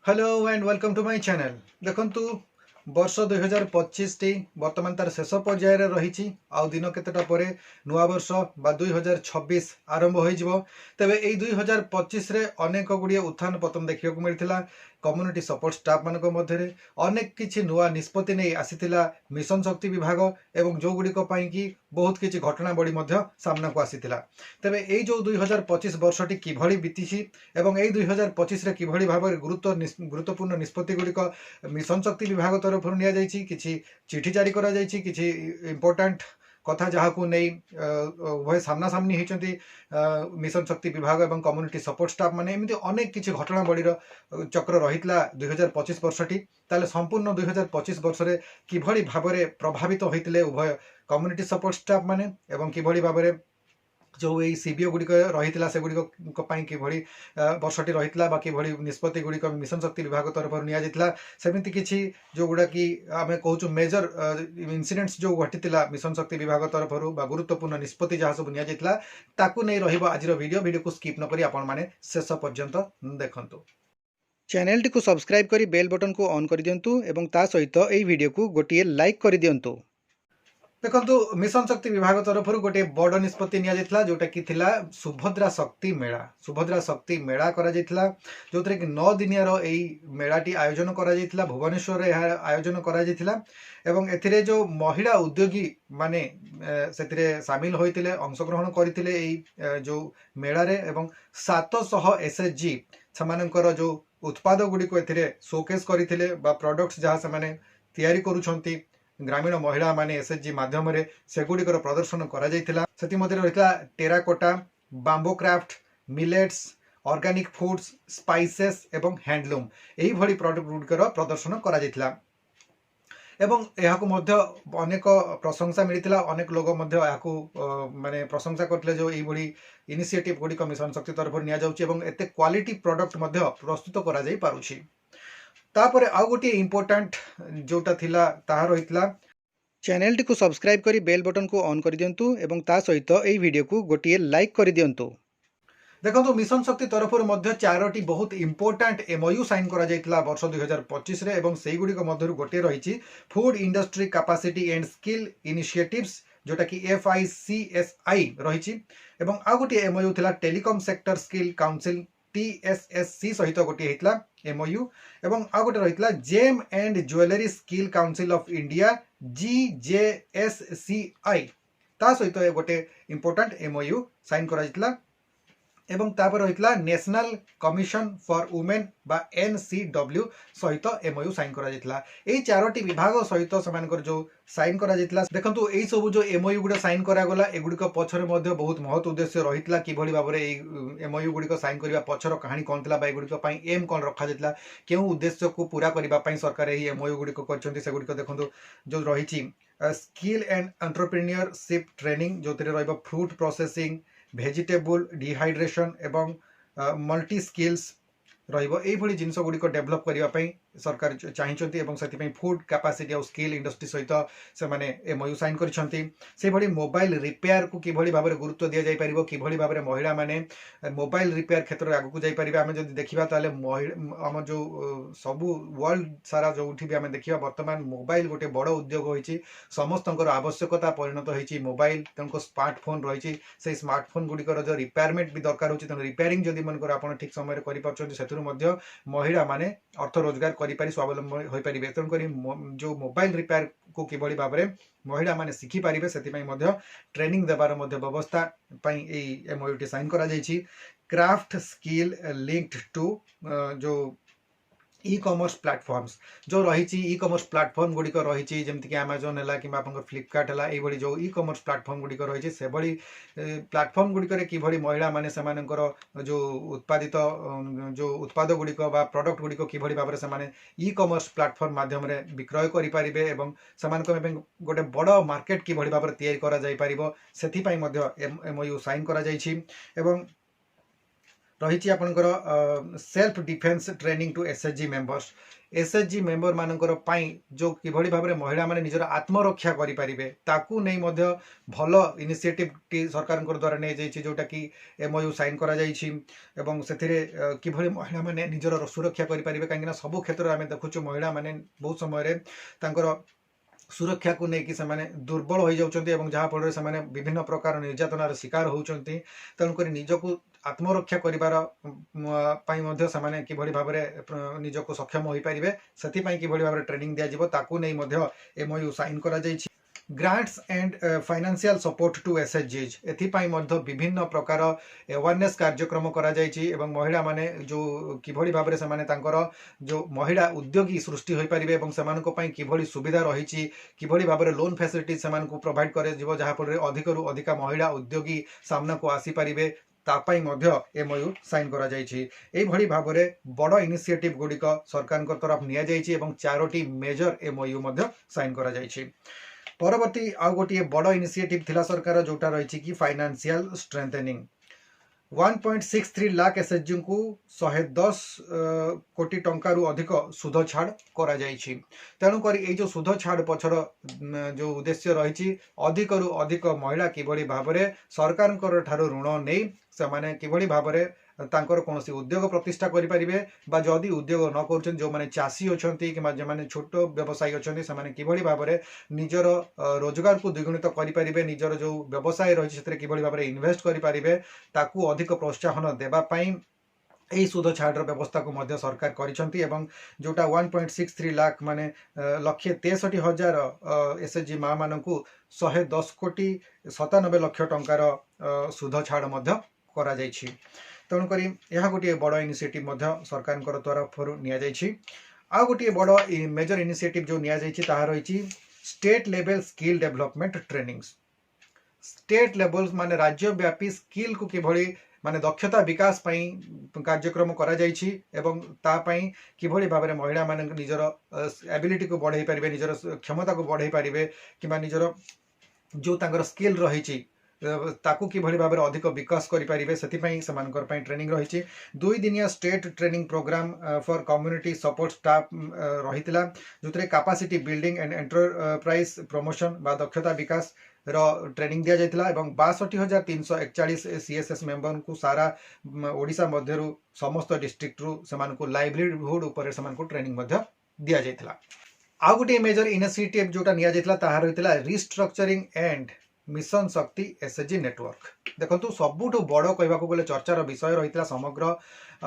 Hello and welcome to my channel. देखंतु वर्ष 2025 T वर्तमान तार शेष पर्याय रही आउ दिन केतेटा परे नुआ वर्ष बा 2026 आरंभ हो जिवो। तबे एई 2025 रे अनेक गुड़िए उत्थान पतन देखिया को मिलथिला। कम्युनिटी सपोर्ट स्टाफ मानक मध्यरे अनेक किछि नुआ निष्पत्ति नै आसीथिला मिशन शक्ति विभाग एवं जो गुड़ी को पाई कि बहुत किछि घटना बड़ी मध्य सामना को आसीथिला। तबे एई जो 2025 वर्षटी किभଳି बीतीछि एवं एई 2025 रे किभଳି भाबरे गुरुत्वपूर्ण निष्पत्ति गुड़िक मिशन शक्ति विभाग तरफ कि चिठी जारी करा कि इम्पोर्टाट कथा जहाँ को नहीं उभय सामना सामनी होती मिशन शक्ति विभाग एवं कम्युनिटी सपोर्ट स्टाफ माने एमती अनेक किसी घटना बड़ी चक्र रही 2025 वर्षटी ताले संपूर्ण 2025 वर्ष में किभଳି भाबरे प्रभावित होते उभय कम्युनिटी सपोर्ट स्टाफ माने एवं किभଳି भाबरे जो ये सीबीओ गुड़िक रही से गुड़िक किभଳି वर्षटी रही कि निष्पत्ति गुड़िक मिशन शक्ति विभाग तरफ निमती किसी जो गुड़ा कि आम कहूँ मेजर इनसीडेंट्स जो घटी मिशन शक्ति विभाग तरफ गुरुत्वपूर्ण निष्पत्ति जहाँ सब नहीं रही आज वीडियो को स्किप नक आपण मैंने शेष पर्यंत देखु। चैनल टी सब्सक्राइब कर बेल बटन को ऑन कर दिंतु एवं ता सहित यही वीडियो को गोटे लाइक कर दिंतु। देखो मिशन शक्ति विभाग तरफ गोटे बड़ निष्पत्ति जोटा कि सुभद्रा शक्ति मेला। सुभद्रा शक्ति मेला जो कि 9 दिनियार मेलाटी आयोजन करा भुवनेश्वर आयोजन करा जो महिला उद्योगी माने से सामिल होते अंशग्रहण करते जो मेलारे एवं 700 एसएचजी से जो उत्पाद गुड़िक शोकेस करते प्रोडक्ट्स जहाँ से तैयारी करुछंती ग्रामीण महिला माने एसएचजी माध्यम से गुड़िकर प्रदर्शन करा terracotta bamboo craft millets organic foods spices एवं हैंडलूम यही भली प्रोडक्ट गुड़िकर प्रदर्शन करा एवं अनेक प्रशंसा मिलता। अनेक लोग माने प्रशंसा करते जो ये इनिशिएटिव गुड़िक मिशन शक्ति तरफ नि क्वालिटी प्रोडक्ट प्रस्तुत करा जाई पारुछि। तापर आउ गोटे इम्पोर्टाट जोटा थिला ताहा रहितला चैनल टी को सब्सक्राइब करी बेल बटन को ऑन कर दिंतु एवं ता सहित यही वीडियो को गोटे लाइक कर दिंतु। देखो मिशन शक्ति तरफ 4टी बहुत इम्पोर्टाट एमओयू साइन करा वर्ष 2025 रे एवं सेही गुड़िक मध्यरु गोटे रही food industry capacity and skill initiatives जोटा कि FICSI रही एवं आ गोटे एमओयू थिला telecom sector skill council TSSC सहित गोटे होता एमओयू एवं आ गोटे रही gem and jewellery skill council of India GJSCI ता सहित गोटे इम्पोर्टाट एमओयू साइन करा एवं तापर रही नेशनल कमिशन फॉर वुमेन बा NCW सहित एमओयू साइन करा यही 4टी विभाग सहित से जो साइन करा देखो यही सब जो एमओयू गुड़ा साइन करागला एगुड़िक पछरे बहुत महत्व उद्देश्य रही कि भाव एमओयू गुड़िक साइन करने पछर कहानी कौन था एगुड़िक एम कौन रखा क्यों उद्देश्य को पूरा करने सरकार यही एमओयू गुड़िक कर देखो जो रही स्किल एंड एंटरप्रेन्योरशिप ट्रेनिंग जो फ्रूट प्रोसेसिंग भेजिटेबल डिहाइड्रेशन एवं मल्टी स्किल्स रही जिनस गुड़िक डेभलप करने सरकार चाहिए फूड कैपेसिटी और स्किल इंडस्ट्री सहित से एमओयू साइन कर मोबाइल रिपेयर को किभଳି भाव गुरुत्व दि जापर किभଳି भाव महिला माने मोबाइल रिपेयर क्षेत्र में आगक जापर आम जो देखा आम जो सबू वर्ल्ड सारा जो भी आम देखा बर्तमान मोबाइल गोटे बड़ उद्योग होती समस्त आवश्यकता परिणत होती मोबाइल तेणुक स्मार्टफोन रही से स्मार्टफोन गुड़िकर जो रिपेयरमेंट भी दरकार होती तेणु रिपेयरिंग जदि मनकर आप ठीक समय कर महिला माने अर्थ रोजगार करि स्वावलंबी हो पारे तेणुक जो मोबाइल रिपेयर को किभଳି भाव महिला माने शिखि पारे से ट्रेनिंग देवार व्यवस्था एमओयू टी साइन करा क्राफ्ट स्किल लिंक्ड टू जो ई कॉमर्स प्लेटफॉर्म्स जो रही ई कॉमर्स प्लेटफॉर्म गुड़िक रही जमीक कि Amazon है कि फ्लिपकार्ट है ये जो ई कॉमर्स प्लेटफॉर्म गुड़िक रही से प्लेटफॉर्म गुड़िक किभଳି महिला माने जो उत्पादित जो उत्पाद गुड़िक प्रोडक्ट गुड़िक किभଳି भाव से ई कॉमर्स प्लेटफॉर्म माध्यम विक्रय करेंगे एवं से गोटे बड़ मार्केट किभଳି भाव से एमओयू साइन करा रही आपणकर self defence training to SHG members SHG member मानकर पाई जो किभଳି भाବରେ महिला माने निजर आत्मरक्षा करि परिबे ताकू नै मध्य भल इनिशिएटिव टी सरकार द्वारा नै जाइछि जोटा कि एमओयू साइन करा जाइछि एवं सेथिरे किभଳି महिला माने निजर सुरक्षा करि परिबे काहेकि सब क्षेत्र में आमे देखुछु महिला माने बहुत समय रे तांकर सुरक्षा को लेकिन से दुर्बल हो जाउछन्ती एवं जहाँ फल से विभिन्न प्रकार निर्यातनार शिकार होउछन्ती तेणुक निजको आत्मरक्षा करिवार पई मध्य से किभଳି भाबरे निजको सक्षम होई परिबे सेति किभଳି भाबरे ट्रेनिंग दिया जिवो ताकू नै मध्य एमओयू साइन करा जाइछि grants and financial support to एसएचजीज एथिपाई मध्य विभिन्न प्रकार अवेयरनेस कार्यक्रम करा जाइछि एवं महिला माने जो किभଳି भाबरे से तांकर जो महिला उद्योगी सृष्टि होई परिबे एवं सेमानको पई किभଳି सुविधा रहिछि किभଳି भाबरे लोन फैसिलिटी सेमानको प्रोवाइड करे जिवो जहाँ फल अधिकरू अधिक महिला उद्योगी सामना को आसी परिबे तापाई मध्य एमओयू साइन करा जाइछि एई भଳି भाबरे बड़ इनिशिएटिव गुडिक सरकार तरफ निया जाइछि एवं 4टी मेजर एमओयू मध्य साइन करा जाइछि परवर्ती आउ गोटे बड़ इनिशिएटिव थिला सरकार जोटा रही कि फाइनेंशियल स्ट्रेंथनिंग 1.63 लाख एसएचजी को 110 कोटी टंका रु अधिक सुध छाड़ करा जाइछि तेणुक ये जो सुध छाड़ पछर जो उद्देश्य रही अधिक रु अधिक महिला किभଳି भाबरे सरकार ठारो ऋण नहीं से किभଳି भाबरे तांकर कोनोसी उद्योग प्रतिष्ठा करि परिबे बा जदि उद्योग न करूछन जो माने चासी अछंती कि जे माने छोट व्यवसायी अछंती से माने किभଳି भाबरे निजर रोजगार को द्विगुणित करि परिबे निजर जो व्यवसाय रही सेतरे किभଳି भाबरे इन्वेस्ट करि परिबे ताकू अधिक प्रोत्साहन देबा पई एई सुध छाड़ व्यवस्था को मध्य सरकार करिसंती एवं जोटा 1.63 लाख माने 1,63,000 एसएचजी माँ मानकू 110 कोटी 97 लाख टंकार सुध छाड़ मध्य करा जाइछि तेणुक यह गोटे बड़ इनिशिएटिव सरकार तरफ निया जाइछि आ गोटे बड़ मेजर इनिशिएटिव जो निया जाइछि ताहा रही state level skill development trainings state level माने राज्यव्यापी स्किल को किभଳି माने दक्षता विकास पई कार्यक्रम करा जाइछि एवं ता पई किभଳି भाबरे महिला माने निजर एबिलिटी को बढ़ाई परिबे निजर क्षमता को बढ़ाई परिबे किबा निजर जो तांगर स्किल रहिछि ताकू किभଳି भाबरे अधिक विकास करि परिबे सेतिपई समानकर पई ट्रेनिंग रहिछि 2 दिनिया state training programme for community support staff रहितला जोतरे capacity building and enterprise promotion बा दक्षता विकास रो ट्रेनिंग दिया जाइतला एवं 62,341 सीएसएस मेंबर को सारा ओडिशा मध्यरु समस्त डिस्ट्रिक्ट रु समान को लाइवलीहुड ऊपर समान को ट्रेनिंग मध्य दिया जाइतला आ गुटे मेजर इनिशिएटिव जोटा निया जाइतला ताहा रहितला रिस्ट्रक्चरिंग एंड मिशन शक्ति एसएचजी नेटवर्क देखंतु सबुठु बड़ कहबाको गले चर्चार विषय रहितला समग्र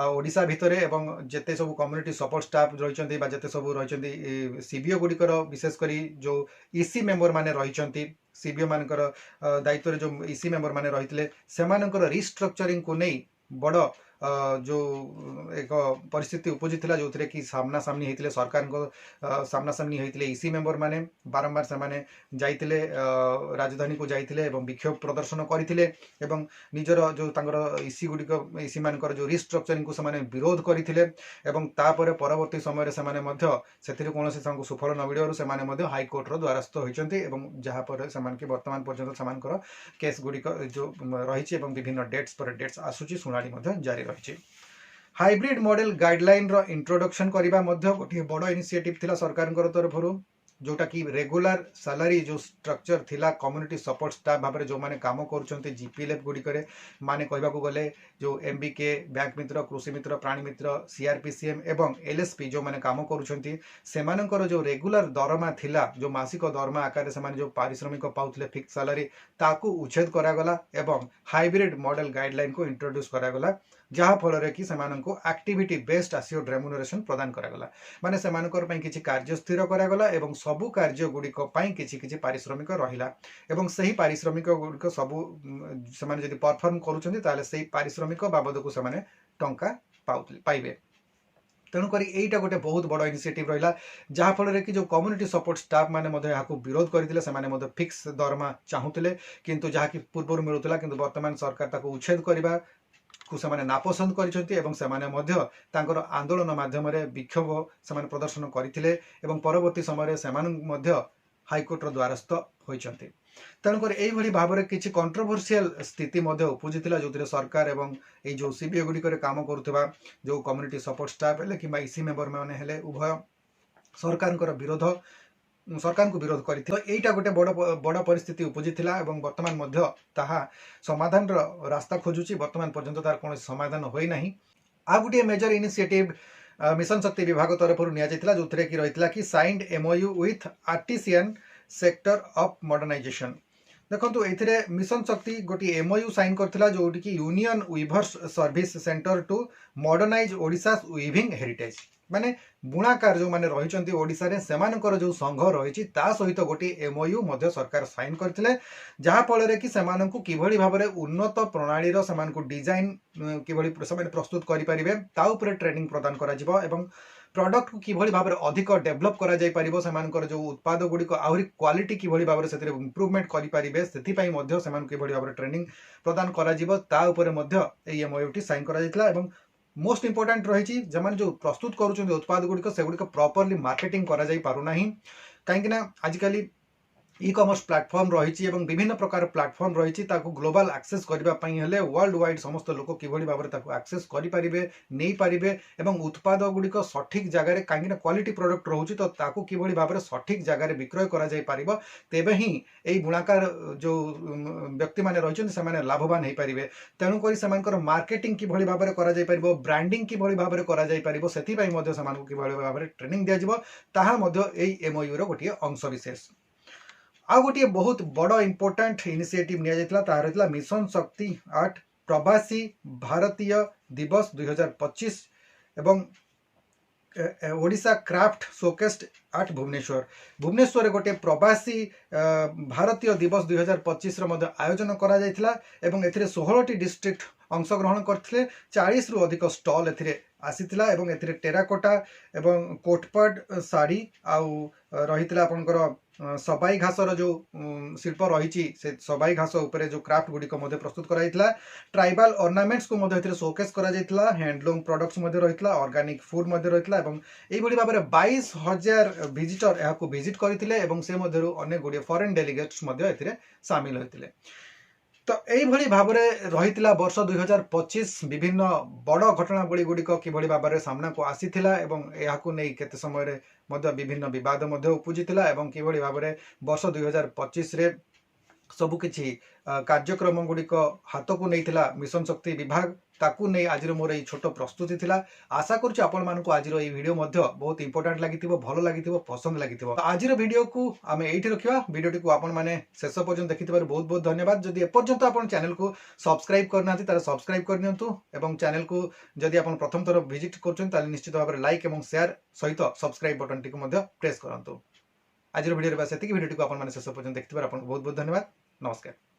ओडिशा भितरे एवं जेते सब कम्युनिटी सपोर्ट स्टाफ रहिचंती बा जेते सब रहिचंती सीबीओ गुडिकर विशेष करी जो ईसी मेंबर माने रहिचंती सीबीओ मानकर दायित्व रे जो ईसी मेंबर माने रहितले सेमानकर रिस्ट्रक्चरिंग को नै बड़ जो एक परिस्थिति उपजी थिला जो कि सामना सामनी होते सरकार को सामना सामनी होते ईसी मेंबर माने बारंबार से माने जाइतिले राजधानी को जाइतिले एवं विक्षोभ प्रदर्शन करथिले एवं निजर जो तांगर ईसी गुडिक ईसी मानकर जो रिस्ट्रक्चरिंग को से विरोध करथिले एवं तापर परवर्ती समय से माने मध्य सेथिरे कोनोसी संग सुफल न मिलियो से माने मध्य हाई कोर्ट रो द्वारस्थ होइचंती एवं जहां पर से मान के वर्तमान पर्यंत समानकर केस गुडिक जो रहिछि एवं विभिन्न डेट्स पर डेट्स आसुची सुनाडी मध्य जारी रहिछि हाइब्रिड मॉडल गाइडलाइन रो इंट्रोडक्शन करिबा मध्य गोटे बड़ इनिशिएटिव थिला सरकार तरफ जोटा कि रेगुलर सैलरी जो स्ट्रक्चर थिला कम्युनिटी सपोर्ट स्टाफ भाबरे जो माने काम करूचंती जीपीएलएफ गुडी करे माने कहबा को गले जो एमबीके बैंक मित्र कृषि मित्र प्राणी मित्र सीआरपीसीएम एवं एलएसपी जो माने काम करूचंती सेमानकर जो रेगुलर दरमा थिला जो मासिक दरमा आकार से माने जो पारिश्रमिक पाउथले फिक्स सैलरी ताकू उच्छेद करा गला एवं हाइब्रिड मॉडल गाइडलाइन को इंट्रोड्यूस करा गला जहाँ फल कि एक्टिविटी बेस्ड आसियोर रेम्युनरेशन प्रदान करागला माने सेमानकर पई किछि कार्य स्थिर करागला एवं सबु कार्य गुडिक पई किछि पारिश्रमिक रहिला एवं सही पारिश्रमिक गुडिक सबु सेमाने जदि परफॉर्म करूछन्ती ताले सही पारिश्रमिक बाबद को सेमाने टंका पाइबे तेणुक यहीटा गोटे बहुत बड़ इनिशिएटिव रहा जहाँ फल कि जो कम्युनिटी सपोर्ट स्टाफ माने विरोध करते फिक्स दरमा चाहूले किंतु जहाँ कि पूर्व मिलूला किंतु वर्तमान सरकार ताको उच्छेद करने को से नापसंद कर आंदोलन माध्यम विक्षोभ से प्रदर्शन करते परवर्ती समय हाईकोर्टर द्वारस्थ होती तेणुकर यही भाव में किसी कंट्रोवर्शियल स्थिति उपजिला जो सरकार एवं जो सीबीए गुड़िक काम करुवा जो कम्युनिटी सपोर्ट स्टाफ है कि इसी मेंबर मैंने उभय सरकार विरोध सरकार को विरोध कर यहीटा गोटे बड़ परिस्थिति उपजिला वर्तमान समाधान रास्ता खोजुची वर्तमान पर्यंत तार कौन समाधान होना आ गोटे मेजर इनिशिएटिव मिशन शक्ति विभाग तरफ जो कि रही कि signed MOU with artisan sector of modernisation देखो ये मिशन शक्ति गोटे एमओयू साइन करथिला जो कि union weavers service centre to modernise Odisha weaving heritage माने बुणाकार जो माने रही ओडिशा रे सेमानकर जो संघ रही सहित गोटे एमओयू सरकार साइन करथिले जहा फल कि सेमानंकु किभଳି भाबरे उन्नत प्रणाली रो सेमानकु डिजाइन किभଳି प्रस्तुत करि परिबे ता ऊपर ट्रेनिंग प्रदान करा जिवो एवं प्रॉडक्ट को किभଳି भाबरे अधिक डेवलप करा जाय परिबो सेमानकर जो उत्पाद गुडी को आहुरी क्वालिटी किभଳି भाबरे सेतिरे इंप्रूवमेंट करि परिबे सेति पई मध्ये सेमान किभଳି भाबरे ट्रेनिंग प्रदान करा जिवो ता ऊपर मध्ये ए एमओयू टी साइन करा जायतला एवं मोस्ट इंपोर्टेंट रही जो प्रस्तुत करुँच उत्पाद गुड़िक से प्रॉपर्ली मार्केटिंग करा जाई पारु नाही कहीं आजिकली ई कॉमर्स प्लेटफॉर्म रही विभिन्न प्रकार प्लेटफॉर्म रही ग्लोबल एक्सेस करने वर्ल्ड वाइड समस्त लोक किभଳି भाव में एक्सेस करेंगे नहीं पारे एवं उत्पाद गुड़िक सठिक जगह कहीं क्वालिटी प्रोडक्ट रोचे तो ताकू किभଳି भाव में सठिक जगह विक्रय करा जाई पारिबो तेबे ही एई बुणाकार जो व्यक्ति माने रहिछन से माने लाभवान हो पारे तेणु करी सेमानकर मार्केटिंग किभଳି भाव में करा जाई पारिबो ब्रांडिंग किभଳି भाव में करा जाई पारिबो सेति पई मध्ये सेमानकु किभଳି भाव में ट्रेनिंग दिया जिवो ताहा मध्ये एई एमओयू रो गोटिए अंश विशेष आ गोटे बहुत बड़ इंपोर्टेंट इनिशिएटिव निया जायतला ताहा रहितला मिशन शक्ति 8 प्रवासी भारतीय दिवस 2025 एवं ओडिशा क्राफ्ट शोकेस्ड आट भुवनेश्वर गोटे प्रवासी भारतीय दिवस 2025 रो आयोजन करा जायतला एवं एथिरे 16टी डिस्ट्रिक्ट अंशग्रहण करथिले 40 रु अधिक स्टॉल एथिरे आसीथिला एवं एथिरे टेराकोटा एवं कोटपड साड़ी आउ रहितला आपनकर सबाई घासर जो शिल्प रही से सबाई घास उपरे जो क्राफ्ट गुड़िक प्रस्तुत कराइतला ट्राइबल ऑर्नामेंट्स को शोकेस करा जायतला हैंडलूम प्रोडक्ट्स रही ऑर्गेनिक फूड रही एभली भाव में 22,000 विजिटर यहाँ विजिट करते से अनेक गुड़िए फॉरेन डेलीगेट्स सामिल होते तो यही भाव में रही वर्ष 2025 विभिन्न बड़ घटनावली गुड़िक किभଳି भाव में सामना को आसीथिला एवं यहाकु नै केते समय विभिन्न विवाद उपजिला एवं किभଳି भाव में वर्ष 2025 रे सबु किछि कार्यक्रम गुड़िक हाथ को नहीं मिशन शक्ति विभाग ताकू नहीं आज मोर ये छोट प्रस्तुति थिला आशा करुच्ची आपण मानक आज ये वीडियो बहुत इंपोर्टेंट लगी भल लगी पसंद लगी आज वीडियो को आम ये रखा वीडियो को आपण मैंने शेष पर्यटन देखि बहुत बहुत धन्यवाद जदि एपर्यंत आप चैनल को सब्सक्राइब करना तार सब्सक्राइब करनी चैनल को जदि आप प्रथम थर विजिट कर निश्चित भाव में लाइक और शेयर सहित सब्सक्राइब बटन टी प्रेस करूँ आज वीडियो वीडियो को आप शेष पर्यटन देखि बहुत बहुत धन्यवाद नमस्कार।